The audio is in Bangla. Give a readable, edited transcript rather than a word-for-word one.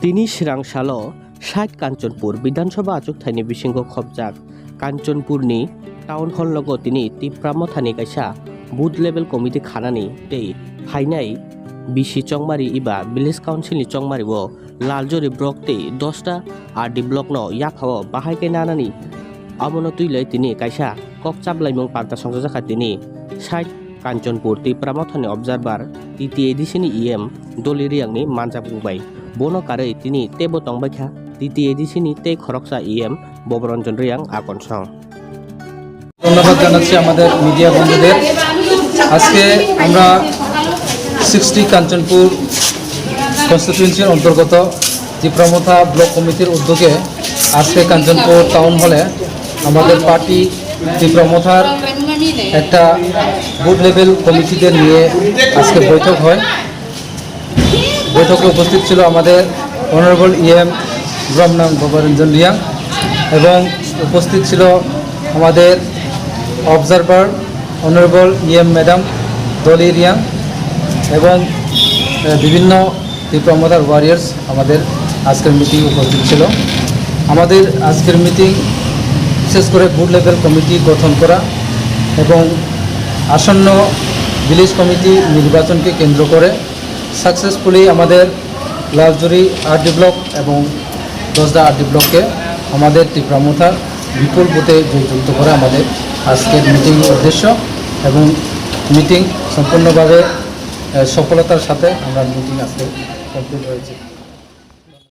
তিনি सिरांसाल साइट कांचनपुर विधानसभा आचुक थाइनि बिसिंग खबजाक कांचनपुरनि टाउन हल लगो तिनि तिप्राम थानि काइसा बुथ लेभेल कमिटि खानानि तै फाइनाय बिसि चंमारी इबा विलेज काउन्सिलनि चंमारीओ लालजरी ब्लक तै 10टा आरडी ब्लक न याखाओ बाहायके नानानि अमन तुइलै तिनि काइसा ककचाबलाइमं पार्टा संजाखा तिनि साइट कांचनपुर तिप्राम थानि अबजार्भार टीटी एडिसिनि इएम दलिरियांनि मानजाब बुंबाय बोनो कारै तिनि तेबो तंबायखा टीटी एडिसिनि ते खरकसा इएम बबरंजन रियां आकनसं ধন্যবাদ জানাচ্ছি আমাদের মিডিয়া বন্ধুদের। আজকে আমরা 60 কাঞ্চনপুর কনস্টিটিউয়েন্সির অন্তর্গত তিপ্রামথা ব্লক কমিটির উদ্যোগে আজকে কাঞ্চনপুর টাউন হলে আমাদের পার্টি তিপ্রামথার একটা বুথ লেভেল কমিটিদের নিয়ে আজকে বৈঠক হয়। বৈঠকে উপস্থিত ছিল আমাদের অনারেবল ইএম ব্রহ্মনাম ববরঞ্জন রিয়াং এবং উপস্থিত ছিল আমাদের অবজারভার অনারেবল ইএম ম্যাডাম দলি রিয়াং এবং বিভিন্ন তিপ্রামথার ওয়ারিয়ার্স আমাদের আজকের মিটিং উপস্থিত ছিল। আমাদের আজকের মিটিং বিশেষ করে বুথ লেভেল কমিটি গঠন করা এবং আসন্ন ভিলেজ কমিটি নির্বাচনকে কেন্দ্র করে সাকসেসফুলি আমাদের লালজুরি আরডি ব্লক এবং 10টা আরডি ব্লককে আমাদের তিপ্রামথার বিপুল বুথে যুক্ত করে আমাদের আজকের মিটিং উদ্দেশ্য এবং মিটিং সম্পূর্ণভাবে সফলতার সাথে আমরা মিটিং আজকে কমপ্লিট হয়েছে।